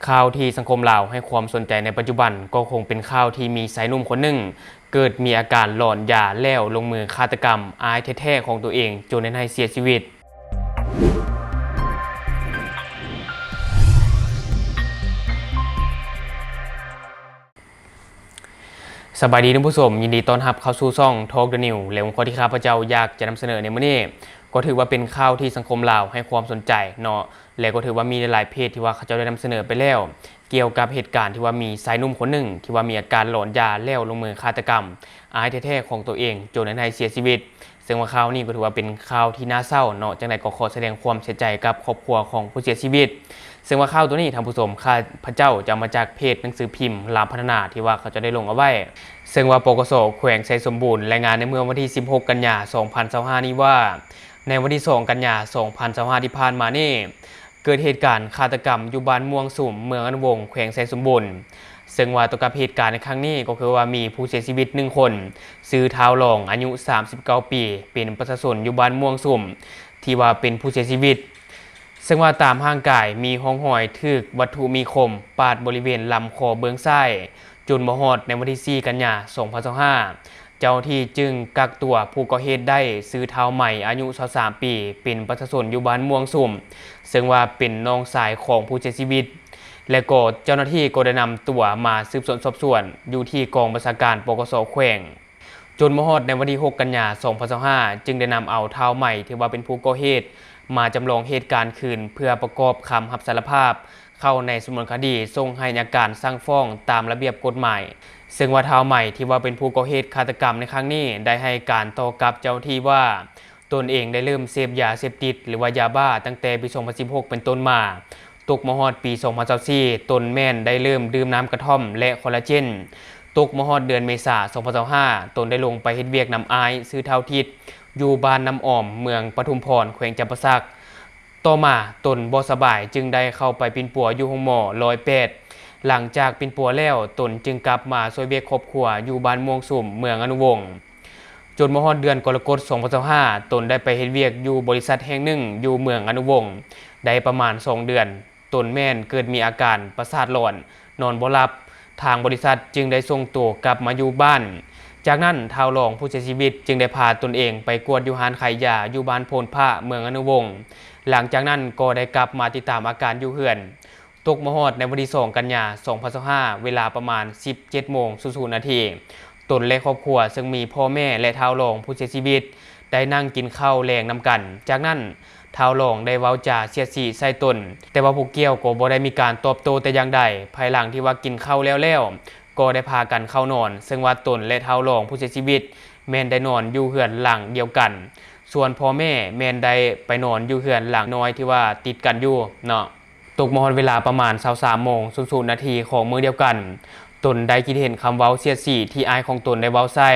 ข่าวที่สังคมลาวให้ความสนใจในปัจจุบันก็คงเป็นข่าวที่มีชายหนุ่มคนหนึ่งเกิดมีอาการหลอนยาแล้วลงมือฆาตกรรมอายแท้ๆของตัวเองจนให้เสียชีวิตสบายดีท่านผู้ชมยินดีต้อนรับเข้าสู่ช่อง Talk the New และหัวข้อที่ข้าพเจ้าอยากจะนำเสนอในมื้อนี้ก็ถือว่าเป็นข่าวที่สังคมลาวให้ความสนใจเนาะและก็ถือว่ามีหลายเพจที่ว่าเขาจะได้นำเสนอไปแล้วเกี่ยวกับเหตุการณ์ที่ว่ามีชายหนุ่มคนหนึ่งที่ว่ามีอาการหลอนยาแล้วลงมือฆาตกรรมอายแท้ๆของตัวเองจนให้เสียชีวิตซึ่งว่าข่าวนี้ก็ถือว่าเป็นข่าวที่น่าเศร้าเนาะจังได๋ก็ขอแสดงความเสียใจกับครอบครัวของผู้เสียชีวิตซึ่งว่าข่าวตัวนี้ท่านผู้ชมข้าพเจ้าจะมาจากเพจหนังสือพิมพ์ลาวพัฒนาที่ว่าเขาจะได้ลงเอาไว้ซึ่งว่าปกส.แขวงไชยสมบูรณ์รายงานในเมื่อวันที่16กันยายน2025นี้ว่าในวันที่2กันยายน2025ที่ผ่านมานี่เกิดเหตุการณ์ฆาตกรรมอยู่บ้านม่วงสุ่มเมืองอนวงศ์แขวงไชยสมบูรณ์ซึ่งว่าตัวกับเหตุการณ์ในครั้งนี้ก็คือว่ามีผู้เสียชีวิต1คนชื่อท้าวรองอายุ39ปีเป็นประชาชนอยู่บ้านม่วงสุ่มที่ว่าเป็นผู้เสียชีวิตซึ่งว่าตามร่างกายมีร่องรอยถูกวัตถุมีคมปาดบริเวณลำคอเบื้องซ้ายจนบ่ฮอดในวันที่4กันยายน2025เจ้าที่จึงกักตัวผู้ก่อเหตุได้ซื้อเท้าใหม่อายุ23ปีเป็นประชาชนอยู่บ้านม่วงสุ่มซึ่งว่าเป็นน้องชายของผู้เสียชีวิตและก็เจ้าหน้าที่ก็ได้นำตัวมาสืบสวนสอบสวนอยู่ที่กองบัญชาการปกส.แขวงจนบ่ฮอดในวันที่6กันยายน2025จึงได้นำเอาเท้าใหม่ที่ว่าเป็นผู้ก่อเหตุมาจำลองเหตุการณ์คืนเพื่อประกอบคำรับสารภาพเข้าในสำนวนคดีส่งให้อัยการสั่งฟ้องตามระเบียบกฎหมายซึ่งว่าเท้าใหม่ที่ว่าเป็นผู้ก่อเหตุฆาตกรรมในครั้งนี้ได้ให้การต่อกับเจ้าที่ว่าตนเองได้เริ่มเสพยาเสพติดหรือว่ายาบ้าตั้งแต่ปี2016เป็นต้นมาตกมฮอดปี2024ตนแม่นได้เริ่มดื่มน้ำกระท่อมและคอลลาเจนตกมฮอดเดือนเมษายน2025ตนได้ลงไปเฮ็ดเวียกนำอายซื้อเท้าทิศอยู่บ้านน้ำอ้อมเมืองปทุมพรแขวงจำปาสักต่อมาตนบ่สบายจึงได้เข้าไปปิ่นปัวอยู่ห้องหมอ108หลังจากปิ่นปัวแล้วตนจึงกลับมาช่วยเวียกครอบครัวอยู่บ้านม่วงสุ่มเมืองอนุวงศ์จนมฮอดเดือนกรกฎาคม2025ตนได้ไปเฮ็ดเวียกอยู่บริษัทแห่งหนึ่งอยู่เมืองอนุวงศ์ได้ประมาณ2เดือนตนแม่นเกิดมีอาการประสาทหลอนนอนบ่หลับทางบริษัทจึงได้ส่งตัวกลับมาอยู่บ้านจากนั้นท้าวรองผู้เสียชีวิตจึงได้พาตนเองไปกวดอยู่ร้านขายยาอยู่บ้านโพนพระเมืองอนุวงศ์หลังจากนั้นก็ได้กลับมาติดตามอาการอยู่เฮือนตกมฮอดในวันที่2กันยายน2025เวลาประมาณ 17:00 นตนและครอบครัวซึ่งมีพ่อแม่และท้าวรองผู้เสียชีวิตได้นั่งกินข้าวแลงนำกันจากนั้นท้าวรองได้เว้าจาเสียดสีใส่ตนแต่ว่าผู้เกี่ยวก็บ่ได้มีการตอบโต้แต่อย่างใดภายหลังที่ว่ากินข้าวแล้วก็ได้พากันเข้านอนซึ่งว่าตนและท้าวรองผู้เสียชีวิตแม่นได้นอนอยู่เฮือนหลังเดียวกันส่วนพ่อแม่แม่นได้ไปนอนอยู่เฮือนหลังน้อยที่ว่าติดกันอยู่เนาะตกมฮอดเวลาประมาณ 23:00 นของมื้อเดียวกันตนได้คิดเห็นคำเว้าเสียดสีที่อายของตนได้เว้าใส่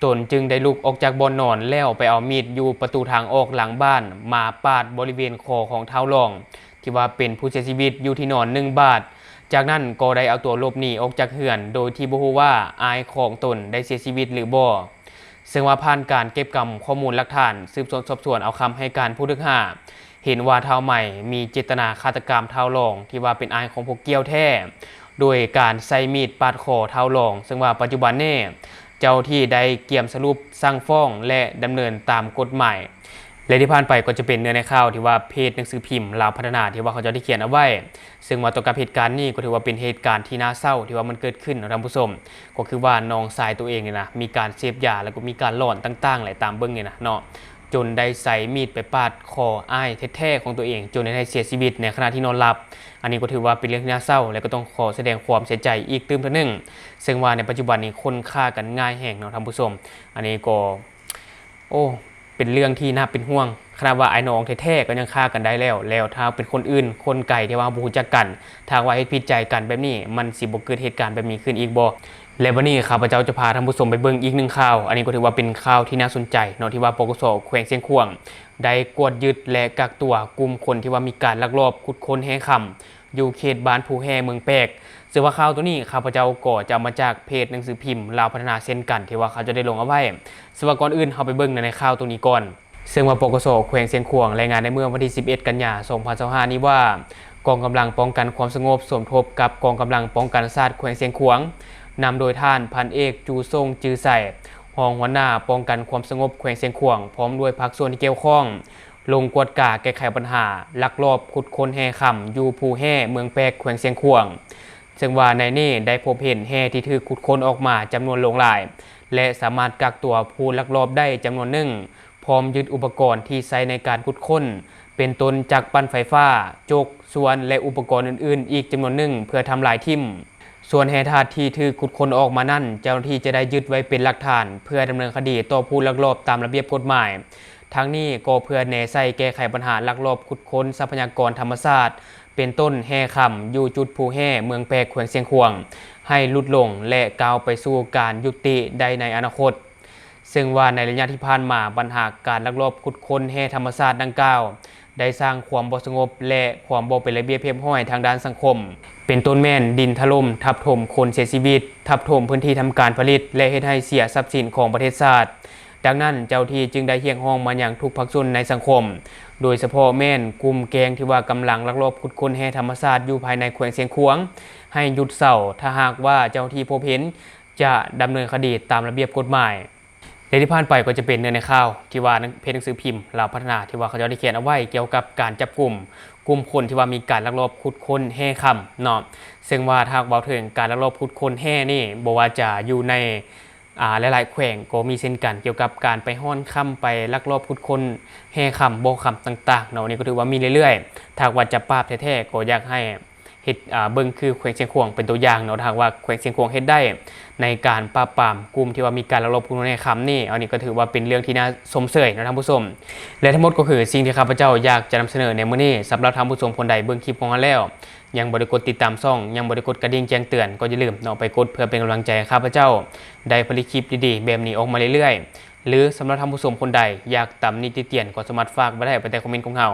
ตนจึงได้ลุกออกจากบ่อนนอนแล้วไปเอามีดอยู่ประตูทางออกหลังบ้านมาปาดบริเวณคอของท้าวรองที่ว่าเป็นผู้เสียชีวิตอยู่ที่นอน1บาทจากนั้นก็ได้เอาตัวหลบหนีออกจากเฮือนโดยที่บ่ฮู้ว่าอายของตนได้เสียชีวิตหรือบ่ซึ่งว่าผ่านการเก็บกำข้อมูลหลักฐานสืบสวนสอบสวนเอาคำให้การผู้ถูกหาเห็นว่าท้าวใหม่มีเจตนาฆาตกรรมท้าวรองที่ว่าเป็นอายของพวกเกี่ยวแท้โดยการใส่มีดปาดคอท้าวรองซึ่งว่าปัจจุบันนี้เจ้าที่ได้เกี่ยมสรุปสั่งฟ้องและดำเนินตามกฎหมายและที่ผ่านไปก็จะเป็นเนื้อในข่าวที่ว่าเพจหนังสือพิมพ์ลาวพัฒนาที่ว่าเขาจะได้เขียนเอาไว้ซึ่งว่าต่อกับเหตุการณ์นี้ก็ถือว่าเป็นเหตุการณ์ที่น่าเศร้าที่ว่ามันเกิดขึ้นท่านผู้ชมก็คือว่าน้องชายตัวเองเนี่ยนะมีการเสพยาแล้วก็มีการหลอนต่างๆหลายตามเบื้องเนี่ยนะเนาะจนได้ใส่มีดไปปาดคออ้ายแท้ๆของตัวเองจนได้เสียชีวิตในขณะที่นอนหลับอันนี้ก็ถือว่าเป็นเรื่องที่น่าเศร้าและก็ต้องขอแสดงความเสียใจอีกตื้มเท่านึงซึ่งว่าในปัจจุบันนี้คนฆ่ากันง่ายแห่งเนาะท่านผู้ชมอันนี้ก็เป็นเรื่องที่น่าเป็นห่วงขนาดว่าไอ้น้องแท้ๆก็ยังฆ่ากันได้แล้วถ้าเป็นคนอื่นคนไกลที่ว่าบ่รู้จักกันถ้าว่าเฮ็ดผิดใจกันแบบนี้มันสิบ่เกิดเหตุการณ์แบบนี้ขึ้นอีกบ่และวันนี้ข้าพเจ้าจะพาท่านผู้ชมไปเบิ่งอีกหนึ่งข่าวอันนี้ก็ถือว่าเป็นข่าวที่น่าสนใจเนาะที่ว่าปกส.แขวงเชียงขวางได้กวดยึดและกักตัวกลุ่มคนที่ว่ามีการลักลอบขุดค้นแห่ค่ำอยู่เขตบ้านภูแฮเมืองแปกซึ่งว่าข่าวตัวนี้ข้าพเจ้าก็จะมาจากเพจหนังสือพิมพ์ลาวพัฒนาเช่นกันที่ว่าเขาจะได้ลงเอาไว้ซึ่งว่าก่อนอื่นเฮาไปเบิ่งในข่าวตัวนี้ก่อนซึ่งว่าปกส.แขวงเชียงขวางรายงานในเมื่อวันที่11กันยายน2025นี้ว่า กองกำลังป้องกันความสงบสมทบกับกองกำลังป้องกันชาติแขวงเสียงขวางนำโดยท่านพันเอกจูทรงจือใส่รองหัวหน้าป้องกันความสงบแขวงเสียงขวางพร้อมด้วยภาคส่วนที่เกี่ยวข้องลงกวดกาแก้ไขปัญหาลักลอบขุดค้นแห่ค่ำอยู่ภูแห่เมืองแปกแขวงเสียงขวางซึ่งว่าในนี้ได้พบเห็นแห่ที่ถูกขุดค้นออกมาจำนวนหลงหลายและสามารถกักตัวผู้ลักลอบได้จำนวนหนึ่งพร้อมยึดอุปกรณ์ที่ใช้ในการขุดค้นเป็นต้นจักรปั่นไฟฟ้าโจกส่วนและอุปกรณ์อื่นๆอีกจำนวนหนึ่งเพื่อทำลายทิ่มส่วนแห่ธาตุที่ถูกขุดค้นออกมานั่นเจ้าหน้าที่จะได้ยึดไว้เป็นหลักฐานเพื่อดำเนินคดีต่อผู้ลักลอบตามระเบียบกฎหมายทั้งนี้ก็เพื่อแนใส่แก้ไขปัญหาลักลอบขุดค้นทรัพยากรธรรมชาติเป็นต้นแห่ค่ำอยู่จุดภูแห่เมืองแปกแขวงเสียงขวางให้ลดลงและก้าวไปสู่การยุติได้ในอนาคตซึ่งว่าในระยะที่ผ่านมาปัญหาการลักลอบขุดค้นแห่ธรรมชาติดังกล่าวได้สร้างความบ่สงบและความบ่เป็นระเบียบเรียบร้อยทางด้านสังคมเป็นต้นแม่นดินถล่มทับถมคนเสียชีวิตทับถมพื้นที่ทำการผลิตและเฮ็ดให้เสียทรัพย์สินของประเทศชาติดังนั้นเจ้าที่จึงได้เรียกร้องมาอย่างทุกภาคส่วนในสังคมโดยเฉพาะแม่นกลุ่มแก๊งที่ว่ากำลังลักลอบขุดค้นแห่ธรรมชาติอยู่ภายในแขวงเสียงขวางให้หยุดเศร้าถ้าหากว่าเจ้าที่พบเห็นจะดำเนินคดีตามระเบียบกฎหมายในที่ผ่านไปก็จะเป็นเนื้อในข่าวที่ว่าเพจหนังสือพิมพ์เราพัฒนาที่ว่าเขาจะได้เขียนเอาไว้เกี่ยวกับการจับกลุ่มคนที่ว่ามีการลักลอบขุดค้นแห่ค่ำเนาะซึ่งว่าถ้าเว้าถึงการลักลอบขุดค้นแห่นี่บ่ว่าจะอยู่ในหลายๆแขวงก็มีเช่นกันเกี่ยวกับการไปห้อนค่ำไปลักลอบขุดค้นแห่ค่ำโบค่ำต่างๆเนาะนี่ก็ถือว่ามีเรื่อยๆถ้าว่าจะปราบแท้ๆก็อยากให้เฮ็ดเบิ่งคือแขวงเชียงขวางเป็นตัวอย่างเนาะถ้าว่าแขวงเชียงขวางเฮ็ดได้ในการปราบปรามกลุ่มที่ว่ามีการลักลอบขุดค้นแห่ค่ำนี่อันนี้ก็ถือว่าเป็นเรื่องที่น่าสมเสยนะท่านผู้ชมและทั้งหมดก็คือสิ่งที่ข้าพเจ้าอยากจะนำเสนอในมื้อนี้สำหรับท่านผู้ชมคนใดเบิ่งคลิปของเราแล้วยังบ่ได้กดติดตามช่องยังบ่ได้กดกระดิ่งแจ้งเตือนก็อย่าลืมเนาะไปกดเพื่อเป็นกำลังใจให้ข้าพเจ้าได้ผลิตคลิปดีๆแบบนี้ออกมาเรื่อยๆหรือสำหรับท่านผู้ชมคนใดอยากตำหนิติเตียนก็สามารถฝากไว้ได้ไปใต้คอมเมนต์ของเรา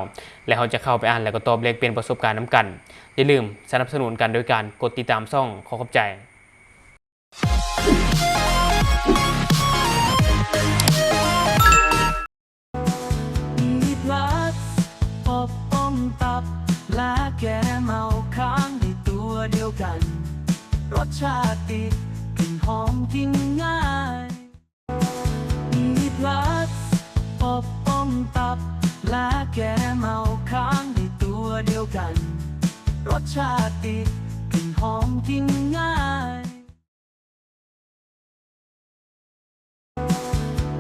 และเราจะเข้าไปอ่านแล้วก็ตอบแลกเปลี่ยนประสบการณ์นำกันอย่าลืมสนับสนุนกันโดยการกดติดตามช่องขอขอบใจและแกเมาค้างในตัวเดียวกันรสชาติติดกลิ่นหอมกินง่ายมีพลัสอบอมตับและแกเมาค้างในตัวเดียวกันรสชาติติดกลิ่นหอมกินง่าย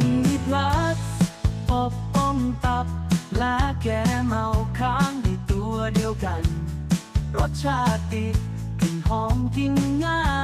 มีพลัสอบอมตับและแกเมาค้างในตัวเดียวกันรสชาติติดกลิ่นหอมกินง่าย